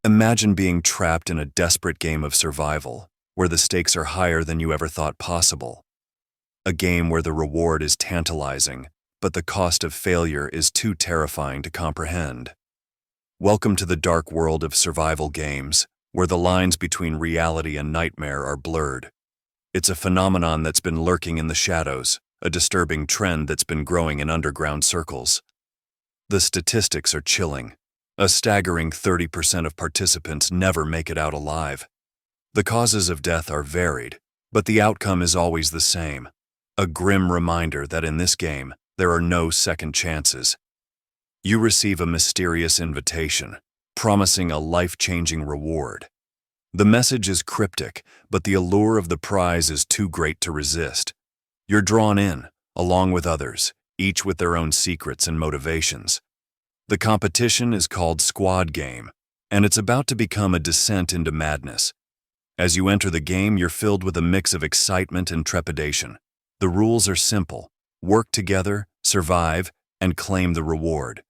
Imagine being trapped in a desperate game of survival, where the stakes are higher than you ever thought possible. A game where the reward is tantalizing, but the cost of failure is too terrifying to comprehend. Welcome to the dark world of survival games, where the lines between reality and nightmare are blurred. It's a phenomenon that's been lurking in the shadows, a disturbing trend that's been growing in underground circles. The statistics are chilling. A staggering 30% of participants never make it out alive. The causes of death are varied, but the outcome is always the same. A grim reminder that in this game, there are no second chances. You receive a mysterious invitation, promising a life-changing reward. The message is cryptic, but the allure of the prize is too great to resist. You're drawn in, along with others, each with their own secrets and motivations. The competition is called Squid Game, and it's about to become a descent into madness. As you enter the game, you're filled with a mix of excitement and trepidation. The rules are simple: work together, survive, and claim the reward.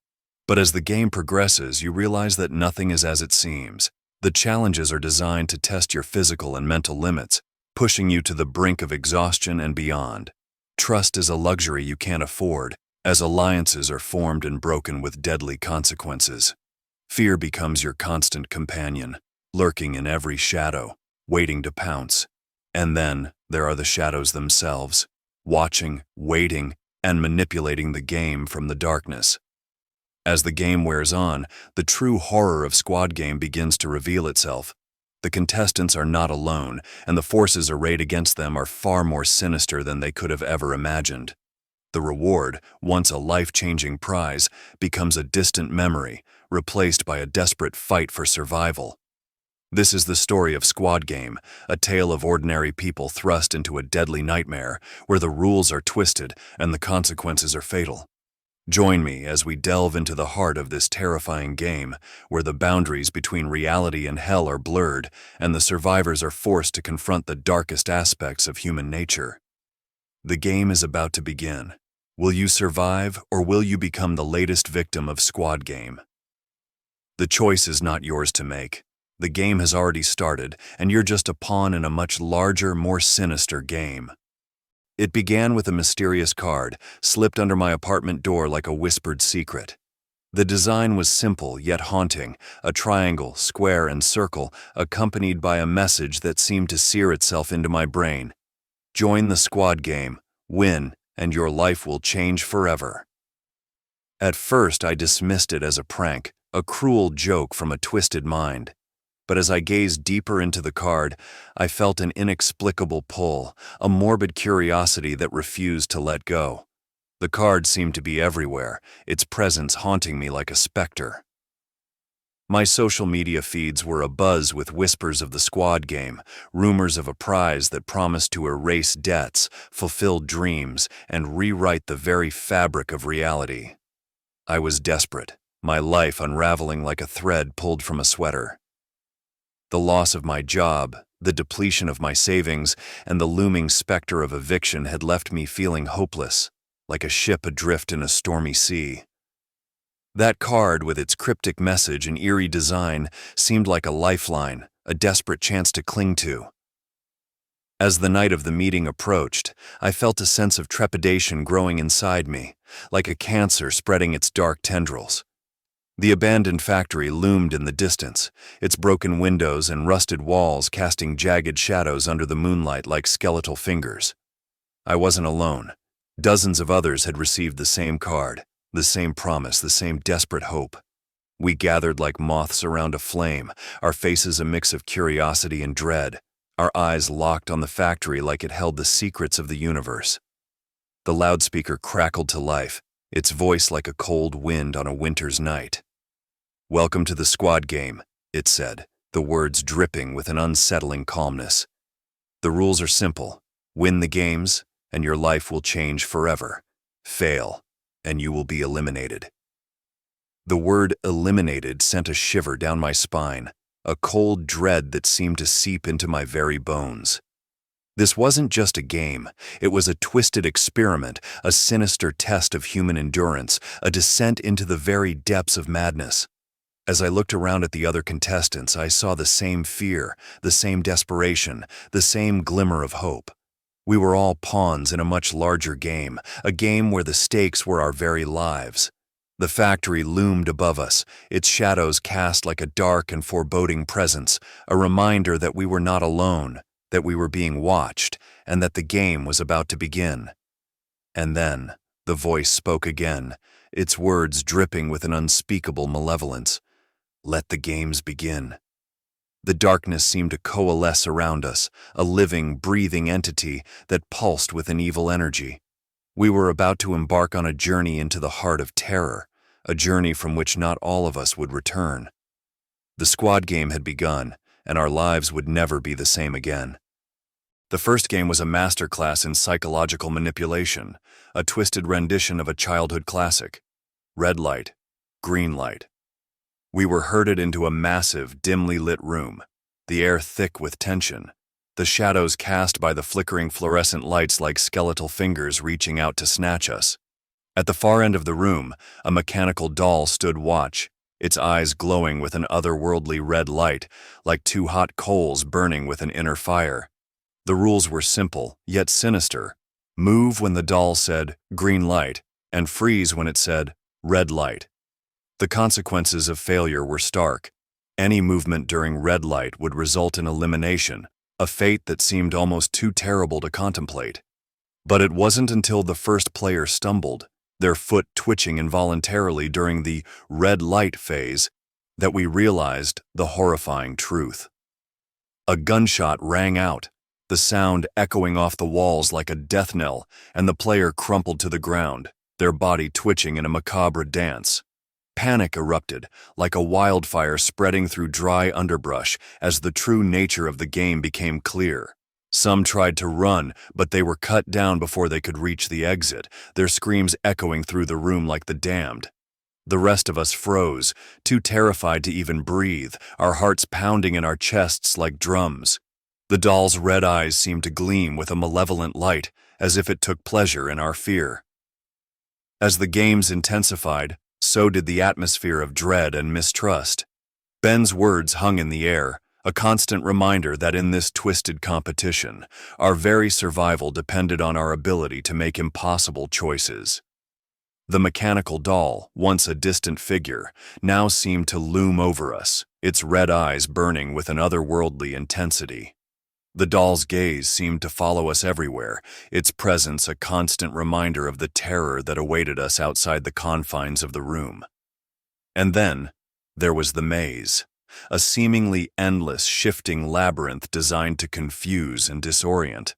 But as the game progresses, you realize that nothing is as it seems. The challenges are designed to test your physical and mental limits, pushing you to the brink of exhaustion and beyond. Trust is a luxury you can't afford, as alliances are formed and broken with deadly consequences. Fear becomes your constant companion, lurking in every shadow, waiting to pounce. And then there are the shadows themselves, watching, waiting, and manipulating the game from the darkness. As the game wears on, the true horror of Squid Game begins to reveal itself. The contestants are not alone, and the forces arrayed against them are far more sinister than they could have ever imagined. The reward, once a life-changing prize, becomes a distant memory, replaced by a desperate fight for survival. This is the story of Squid Game, a tale of ordinary people thrust into a deadly nightmare, where the rules are twisted and the consequences are fatal. Join me as we delve into the heart of this terrifying game, where the boundaries between reality and hell are blurred, and the survivors are forced to confront the darkest aspects of human nature. The game is about to begin. Will you survive, or will you become the latest victim of Squid Game? The choice is not yours to make. The game has already started, and you're just a pawn in a much larger, more sinister game. It began with a mysterious card, slipped under my apartment door like a whispered secret. The design was simple yet haunting, a triangle, square, and circle, accompanied by a message that seemed to sear itself into my brain. Join the Squid Game, win, and your life will change forever. At first, I dismissed it as a prank, a cruel joke from a twisted mind. But as I gazed deeper into the card, I felt an inexplicable pull, a morbid curiosity that refused to let go. The card seemed to be everywhere, its presence haunting me like a specter. My social media feeds were abuzz with whispers of the Squid Game, rumors of a prize that promised to erase debts, fulfill dreams, and rewrite the very fabric of reality. I was desperate, my life unraveling like a thread pulled from a sweater. The loss of my job, the depletion of my savings, and the looming specter of eviction had left me feeling hopeless, like a ship adrift in a stormy sea. That card, with its cryptic message and eerie design, seemed like a lifeline, a desperate chance to cling to. As the night of the meeting approached, I felt a sense of trepidation growing inside me, like a cancer spreading its dark tendrils. The abandoned factory loomed in the distance, its broken windows and rusted walls casting jagged shadows under the moonlight like skeletal fingers. I wasn't alone. Dozens of others had received the same card, the same promise, the same desperate hope. We gathered like moths around a flame, our faces a mix of curiosity and dread, our eyes locked on the factory like it held the secrets of the universe. The loudspeaker crackled to life, its voice like a cold wind on a winter's night. "Welcome to the Squid Game," it said, the words dripping with an unsettling calmness. "The rules are simple. Win the games, and your life will change forever. Fail, and you will be eliminated." The word eliminated sent a shiver down my spine, a cold dread that seemed to seep into my very bones. This wasn't just a game, it was a twisted experiment, a sinister test of human endurance, a descent into the very depths of madness. As I looked around at the other contestants, I saw the same fear, the same desperation, the same glimmer of hope. We were all pawns in a much larger game, a game where the stakes were our very lives. The factory loomed above us, its shadows cast like a dark and foreboding presence, a reminder that we were not alone, that we were being watched, and that the game was about to begin. And then, the voice spoke again, its words dripping with an unspeakable malevolence. Let the games begin. The darkness seemed to coalesce around us, a living, breathing entity that pulsed with an evil energy. We were about to embark on a journey into the heart of terror, a journey from which not all of us would return. The Squid Game had begun, and our lives would never be the same again. The first game was a masterclass in psychological manipulation, a twisted rendition of a childhood classic. Red light, green light. We were herded into a massive, dimly lit room, the air thick with tension, the shadows cast by the flickering fluorescent lights like skeletal fingers reaching out to snatch us. At the far end of the room, a mechanical doll stood watch, its eyes glowing with an otherworldly red light, like two hot coals burning with an inner fire. The rules were simple, yet sinister. Move when the doll said, green light, and freeze when it said, red light. The consequences of failure were stark. Any movement during red light would result in elimination, a fate that seemed almost too terrible to contemplate. But it wasn't until the first player stumbled, their foot twitching involuntarily during the red light phase, that we realized the horrifying truth. A gunshot rang out, the sound echoing off the walls like a death knell, and the player crumpled to the ground, their body twitching in a macabre dance. Panic erupted, like a wildfire spreading through dry underbrush as the true nature of the game became clear. Some tried to run, but they were cut down before they could reach the exit, their screams echoing through the room like the damned. The rest of us froze, too terrified to even breathe, our hearts pounding in our chests like drums. The doll's red eyes seemed to gleam with a malevolent light, as if it took pleasure in our fear. As the games intensified, so did the atmosphere of dread and mistrust. Ben's words hung in the air, a constant reminder that in this twisted competition, our very survival depended on our ability to make impossible choices. The mechanical doll, once a distant figure, now seemed to loom over us, its red eyes burning with an otherworldly intensity. The doll's gaze seemed to follow us everywhere, its presence a constant reminder of the terror that awaited us outside the confines of the room. And then, there was the maze, a seemingly endless, shifting labyrinth designed to confuse and disorient.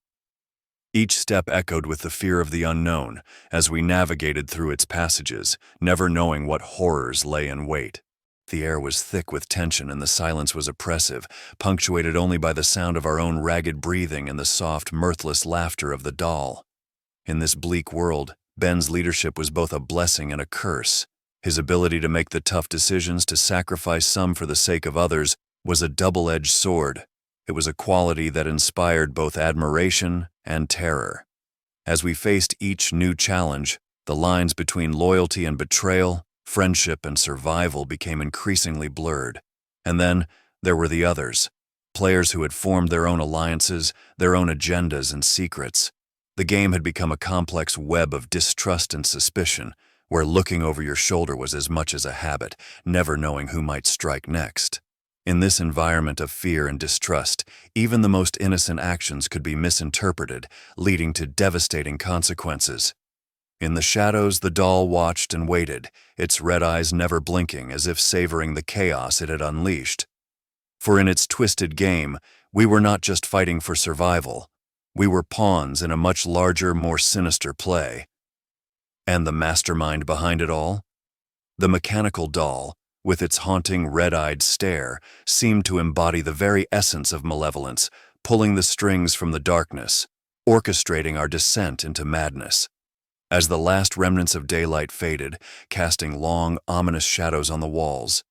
Each step echoed with the fear of the unknown as we navigated through its passages, never knowing what horrors lay in wait. The air was thick with tension and the silence was oppressive, punctuated only by the sound of our own ragged breathing and the soft, mirthless laughter of the doll. In this bleak world, Ben's leadership was both a blessing and a curse. His ability to make the tough decisions, to sacrifice some for the sake of others, was a double-edged sword. It was a quality that inspired both admiration and terror. As we faced each new challenge, the lines between loyalty and betrayal, friendship and survival became increasingly blurred. And then there were the others, players who had formed their own alliances, their own agendas and secrets. The game had become a complex web of distrust and suspicion, where looking over your shoulder was as much as a habit, never knowing who might strike next. In this environment of fear and distrust, even the most innocent actions could be misinterpreted, leading to devastating consequences. In the shadows, the doll watched and waited, its red eyes never blinking as if savoring the chaos it had unleashed. For in its twisted game, we were not just fighting for survival. We were pawns in a much larger, more sinister play. And the mastermind behind it all? The mechanical doll, with its haunting red-eyed stare, seemed to embody the very essence of malevolence, pulling the strings from the darkness, orchestrating our descent into madness. As the last remnants of daylight faded, casting long, ominous shadows on the walls,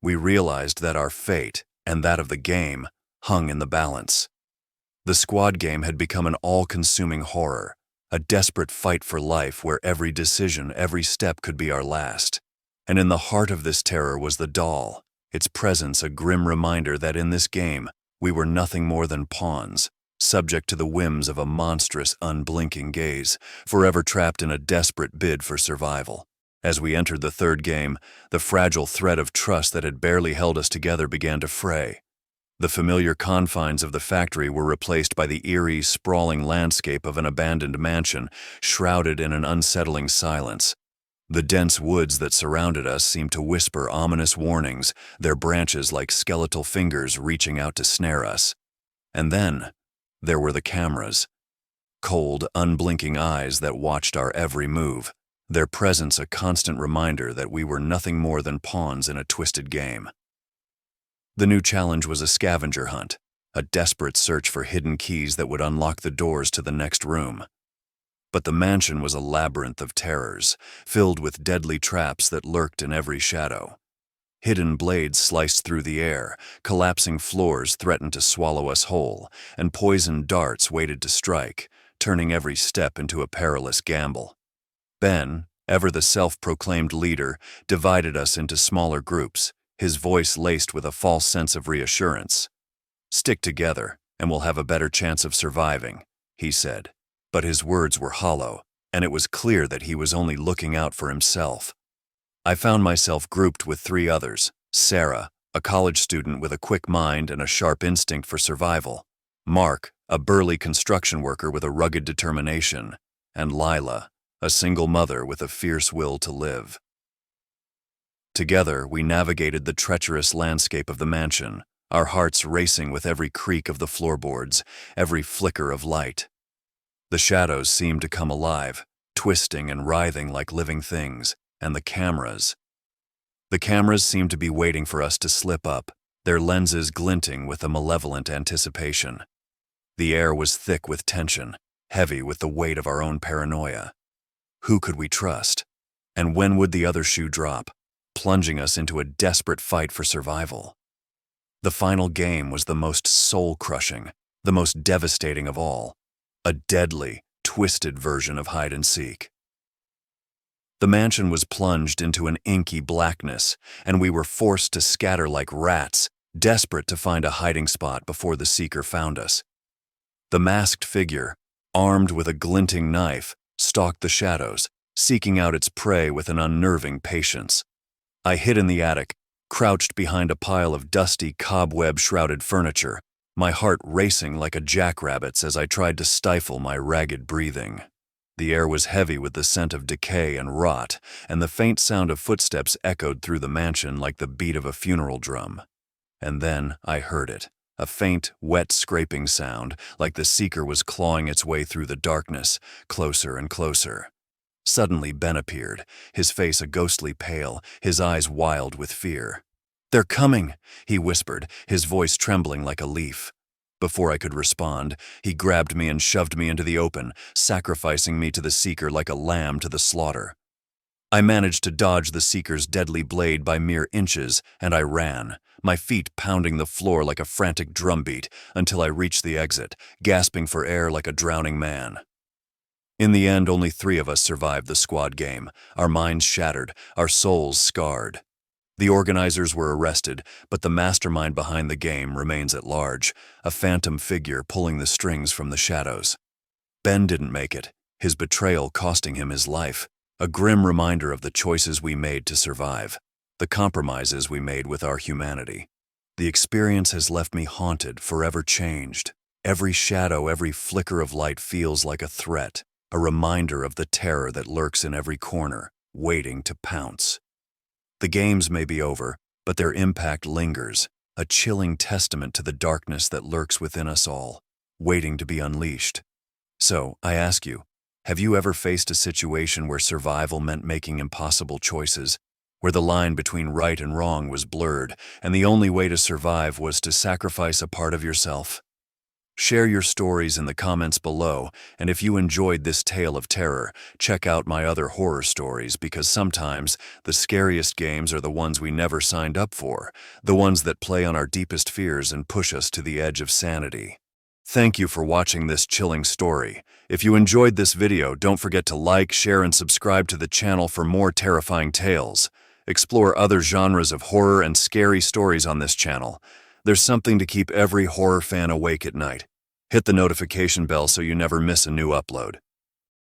we realized that our fate, and that of the game, hung in the balance. The Squid Game had become an all-consuming horror, a desperate fight for life where every decision, every step could be our last. And in the heart of this terror was the doll, its presence a grim reminder that in this game we were nothing more than pawns, subject to the whims of a monstrous, unblinking gaze, forever trapped in a desperate bid for survival. As we entered the third game, the fragile thread of trust that had barely held us together began to fray. The familiar confines of the factory were replaced by the eerie, sprawling landscape of an abandoned mansion, shrouded in an unsettling silence. The dense woods that surrounded us seemed to whisper ominous warnings, their branches like skeletal fingers reaching out to snare us. And then, there were the cameras. Cold, unblinking eyes that watched our every move, their presence a constant reminder that we were nothing more than pawns in a twisted game. The new challenge was a scavenger hunt, a desperate search for hidden keys that would unlock the doors to the next room. But the mansion was a labyrinth of terrors, filled with deadly traps that lurked in every shadow. Hidden blades sliced through the air, collapsing floors threatened to swallow us whole, and poisoned darts waited to strike, turning every step into a perilous gamble. Ben, ever the self-proclaimed leader, divided us into smaller groups, his voice laced with a false sense of reassurance. "Stick together, and we'll have a better chance of surviving," he said. But his words were hollow, and it was clear that he was only looking out for himself. I found myself grouped with 3 others: Sarah, a college student with a quick mind and a sharp instinct for survival; Mark, a burly construction worker with a rugged determination; and Lila, a single mother with a fierce will to live. Together, we navigated the treacherous landscape of the mansion, our hearts racing with every creak of the floorboards, every flicker of light. The shadows seemed to come alive, twisting and writhing like living things, and the cameras seemed to be waiting for us to slip up, their lenses glinting with a malevolent anticipation. The air was thick with tension, heavy with the weight of our own paranoia. Who could we trust? And when would the other shoe drop, plunging us into a desperate fight for survival? The final game was the most soul-crushing, the most devastating of all. A deadly, twisted version of hide-and-seek. The mansion was plunged into an inky blackness, and we were forced to scatter like rats, desperate to find a hiding spot before the seeker found us. The masked figure, armed with a glinting knife, stalked the shadows, seeking out its prey with an unnerving patience. I hid in the attic, crouched behind a pile of dusty, cobweb-shrouded furniture, my heart racing like a jackrabbit's as I tried to stifle my ragged breathing. The air was heavy with the scent of decay and rot, and the faint sound of footsteps echoed through the mansion like the beat of a funeral drum. And then I heard it, a faint, wet scraping sound, like the seeker was clawing its way through the darkness, closer and closer. Suddenly Ben appeared, his face a ghostly pale, his eyes wild with fear. "They're coming," he whispered, his voice trembling like a leaf. Before I could respond, he grabbed me and shoved me into the open, sacrificing me to the seeker like a lamb to the slaughter. I managed to dodge the seeker's deadly blade by mere inches, and I ran, my feet pounding the floor like a frantic drumbeat until I reached the exit, gasping for air like a drowning man. In the end, only 3 of us survived the squad game, our minds shattered, our souls scarred. The organizers were arrested, but the mastermind behind the game remains at large, a phantom figure pulling the strings from the shadows. Ben didn't make it, his betrayal costing him his life, a grim reminder of the choices we made to survive, the compromises we made with our humanity. The experience has left me haunted, forever changed. Every shadow, every flicker of light feels like a threat, a reminder of the terror that lurks in every corner, waiting to pounce. The games may be over, but their impact lingers, a chilling testament to the darkness that lurks within us all, waiting to be unleashed. So, I ask you, have you ever faced a situation where survival meant making impossible choices, where the line between right and wrong was blurred, and the only way to survive was to sacrifice a part of yourself? Share your stories in the comments below, and if you enjoyed this tale of terror, check out my other horror stories, because sometimes the scariest games are the ones we never signed up for, the ones that play on our deepest fears and push us to the edge of sanity. Thank you for watching this chilling story. If you enjoyed this video, don't forget to like, share, and subscribe to the channel for more terrifying tales. Explore other genres of horror and scary stories on this channel. There's something to keep every horror fan awake at night. Hit the notification bell so you never miss a new upload.